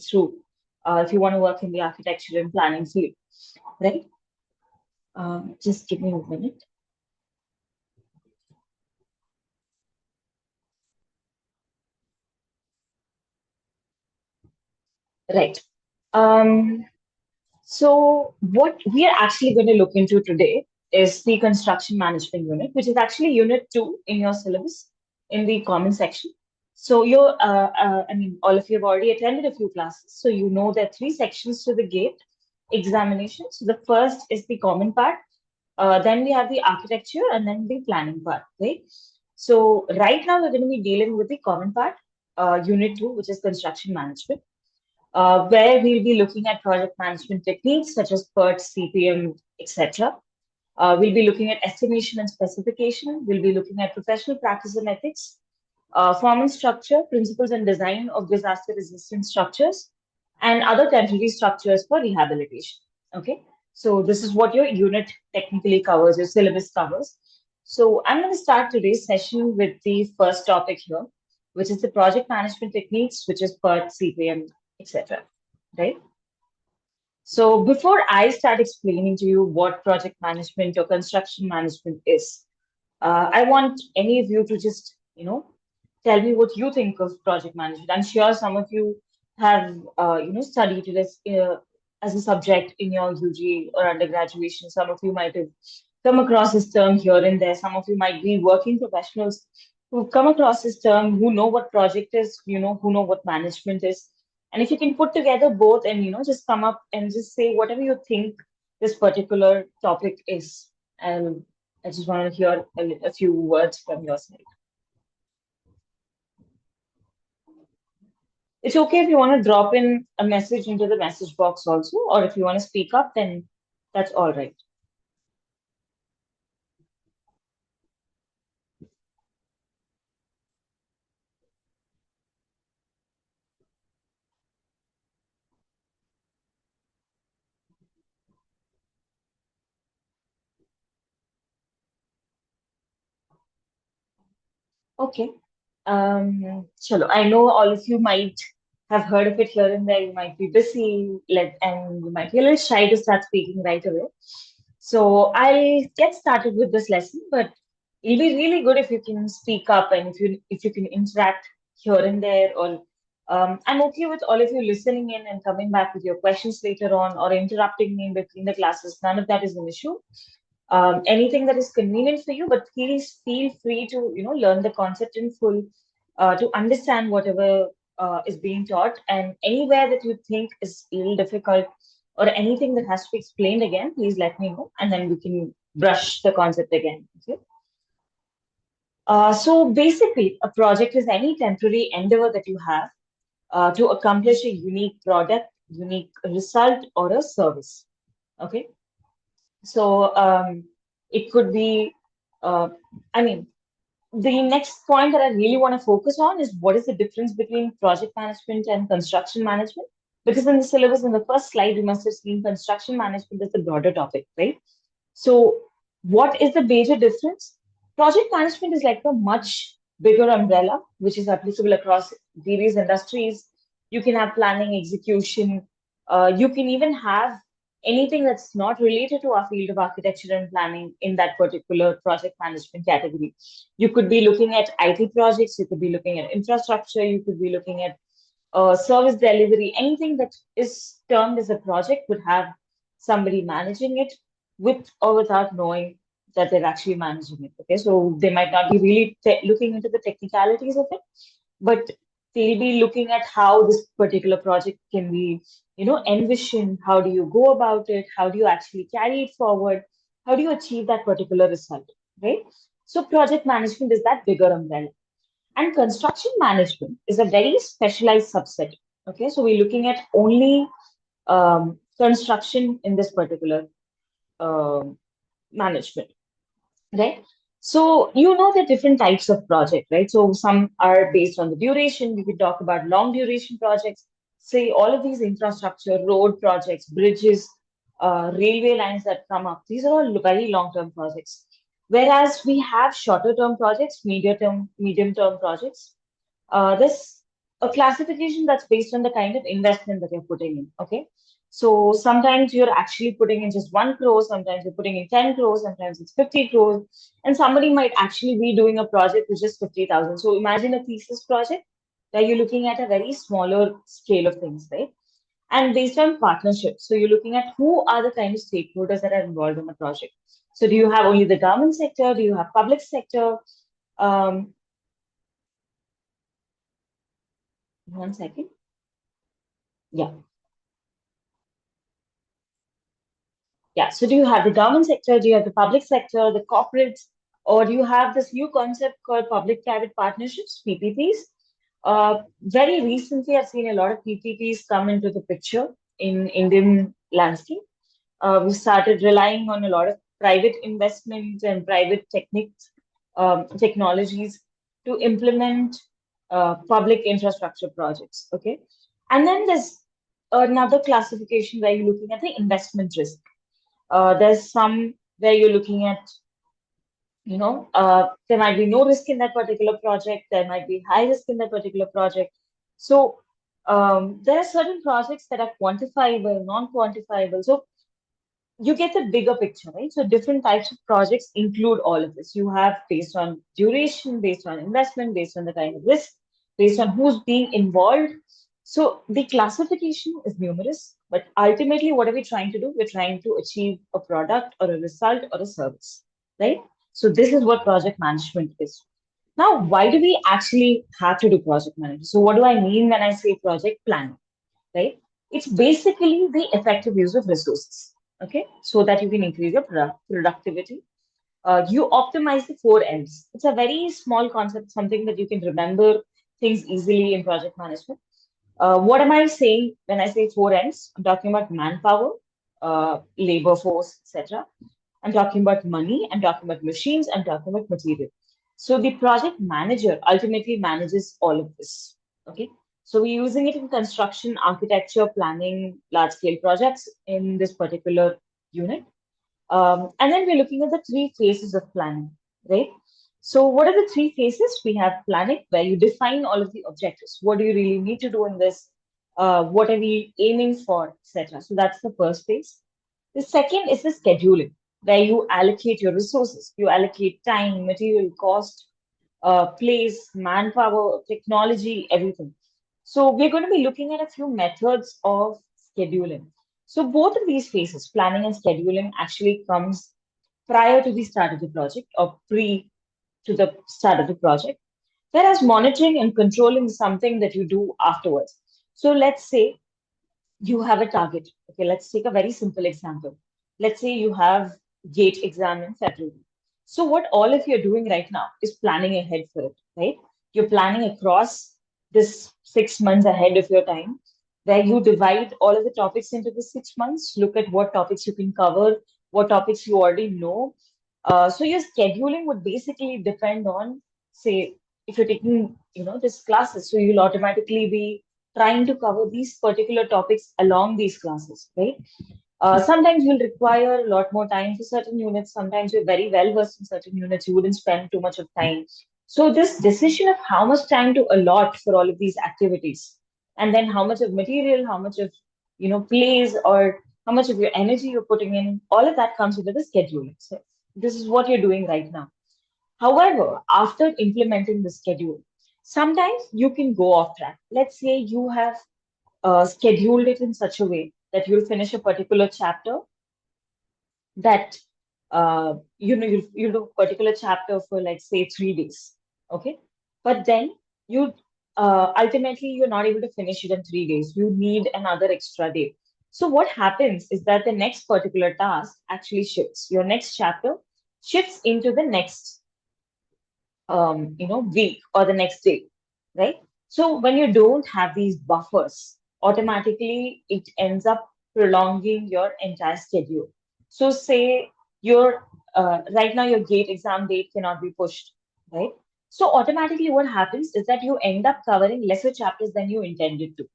through if you want to work in the architecture and planning field, right? Just give me a minute. Right. Um, so what we are actually going to look into today is the construction management unit, which is actually unit two in your syllabus in the common section. So I mean, all of you have already attended a few classes, so you know there are three sections to the GATE examination. So the first is the common part, then we have the architecture, and then the planning part, right? So right now we're going to be dealing with the common part, unit two, which is construction management, where we'll be looking at project management techniques such as PERT, CPM, etc. We'll be looking at estimation and specification. We'll be looking at professional practice and ethics, form and structure, principles and design of disaster resistant structures, and other temporary structures for rehabilitation. Okay, so this is what your unit technically covers, your syllabus covers. So I'm going to start today's session with the first topic here, which is the project management techniques, which is PERT, CPM, etc. Right? So before I start explaining to you what project management or construction management is, I want any of you to just, tell me what you think of project management. I'm sure some of you have, studied this as a subject in your UG or undergraduation. Some of you might have come across this term here and there. Some of you might be working professionals who've come across this term, who know what project is, who know what management is. And if you can put together both and, just come up and just say whatever you think this particular topic is. And I just want to hear a few words from your side. It's okay if you want to drop in a message into the message box also, or if you want to speak up, then that's all right. Okay. Chalo. I know all of you might have heard of it here and there. You might be busy, and you might be a little shy to start speaking right away. So I'll get started with this lesson, but it'll be really good if you can speak up and if you can interact here and there. Or I'm okay with all of you listening in and coming back with your questions later on, or interrupting me in between the classes. None of that is an issue. Anything that is convenient for you, but please feel free to learn the concept in full, to understand whatever is being taught, and anywhere that you think is a little difficult or anything that has to be explained again, please let me know, and then we can brush the concept again. Okay. So basically, a project is any temporary endeavor that you have to accomplish a unique product, unique result, or a service. Okay. So it could be, uh, I mean, the next point that I really want to focus on is what is the difference between project management and construction management? Because in the syllabus, in the first slide, you must have seen construction management as the broader topic, right? So, what is the major difference? Project management is like a much bigger umbrella, which is applicable across various industries. You can have planning, execution. You can even have anything that's not related to our field of architecture and planning in that particular project management category. You could be looking at IT projects, you could be looking at infrastructure, you could be looking at service delivery, anything that is termed as a project would have somebody managing it with or without knowing that they're actually managing it. Okay, so they might not be really looking into the technicalities of it, but they'll be looking at how this particular project can be, envisioned. How do you go about it? How do you actually carry it forward? How do you achieve that particular result? Right? So project management is that bigger umbrella. And construction management is a very specialized subset. Okay, so we're looking at only construction in this particular um management, right? So you know the different types of project, right? So some are based on the duration. We could talk about long duration projects. Say all of these infrastructure, road projects, bridges, railway lines that come up. These are all very long term projects. Whereas we have shorter term projects, medium term projects. This a classification that's based on the kind of investment that you're putting in. Okay. So sometimes you're actually putting in just 1 crore, sometimes you're putting in 10 crores, sometimes it's 50 crores, and somebody might actually be doing a project with just 50,000. So imagine a thesis project where you're looking at a very smaller scale of things, right? And based on partnerships. So you're looking at who are the kind of stakeholders that are involved in the project. So do you have only the government sector? Do you have public sector? Um, 1 second. Yeah. Yeah. So do you have the government sector? Do you have the public sector, the corporates, or do you have this new concept called public-private partnerships, PPPs? Very recently, I've seen a lot of PPPs come into the picture in Indian landscape. We started relying on a lot of private investment and private techniques, technologies to implement public infrastructure projects. Okay. And then there's another classification where you're looking at the investment risk. There's some where you're looking at, there might be no risk in that particular project, there might be high risk in that particular project. So there are certain projects that are quantifiable, non-quantifiable. So you get the bigger picture, right? So different types of projects include all of this. You have based on duration, based on investment, based on the kind of risk, based on who's being involved. So the classification is numerous, but ultimately, what are we trying to do? We're trying to achieve a product or a result or a service, right? So this is what project management is. Now, why do we actually have to do project management? So what do I mean when I say project planning? Right? It's basically the effective use of resources, okay? So that you can increase your productivity. You optimize the four M's. It's a very small concept, something that you can remember things easily in project management. What am I saying when I say four M's? I'm talking about manpower, labor force, etc. I'm talking about money, I'm talking about machines, I'm talking about material. So the project manager ultimately manages all of this. Okay. So we're using it in construction, architecture, planning, large scale projects in this particular unit. And then we're looking at the three phases of planning, right? So what are the three phases? We have planning, where you define all of the objectives. What do you really need to do in this? What are we aiming for, etc. So that's the first phase. The second is the scheduling, where you allocate your resources. You allocate time, material, cost, place, manpower, technology, everything. So we're going to be looking at a few methods of scheduling. So both of these phases, planning and scheduling, actually comes prior to the start of the project or pre to the start of the project. Whereas monitoring and controlling is something that you do afterwards. So let's say you have a target. Okay, let's take a very simple example. Let's say you have GATE exam in February. So what all of you're doing right now is planning ahead for it, right? You're planning across this 6 months ahead of your time, where you divide all of the topics into the 6 months, look at what topics you can cover, what topics you already know. So your scheduling would basically depend on, say, if you're taking, this classes, so you'll automatically be trying to cover these particular topics along these classes, right? Sometimes you'll require a lot more time for certain units. Sometimes you're very well versed in certain units. You wouldn't spend too much of time. So this decision of how much time to allot for all of these activities, and then how much of material, how much of, plays, or how much of your energy you're putting in, all of that comes into the scheduling. So this is what you're doing right now. However, after implementing the schedule, sometimes you can go off track. Let's say you have scheduled it in such a way that you'll finish a particular chapter that you'll do a particular chapter for, like, say, 3 days. Okay. But then you ultimately you're not able to finish it in 3 days. You need another extra day. So what happens is that the next particular task actually shifts. Your next chapter shifts into the next week or the next day, right? So when you don't have these buffers, automatically it ends up prolonging your entire schedule. So say your right now your gate exam date cannot be pushed, right? So automatically what happens is that you end up covering lesser chapters than you intended to.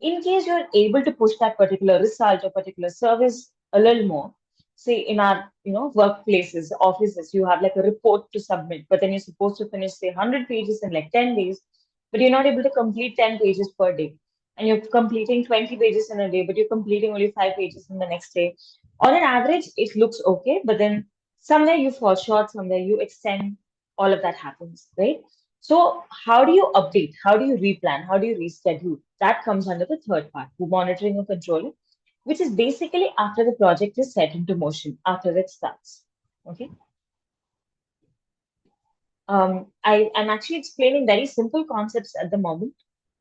In case you're able to push that particular result or particular service a little more, say in our workplaces, offices, you have like a report to submit, but then you're supposed to finish say 100 pages in like 10 days. but you're not able to complete 10 pages per day. And you're completing 20 pages in a day, but you're completing only 5 pages in the next day. On an average, it looks okay, but then somewhere you fall short, somewhere you extend, all of that happens, right? So, how do you update? How do you replan? How do you reschedule? That comes under the third part, monitoring or controlling, which is basically after the project is set into motion, after it starts. Okay. I'm actually explaining very simple concepts at the moment.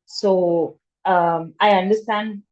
So I understand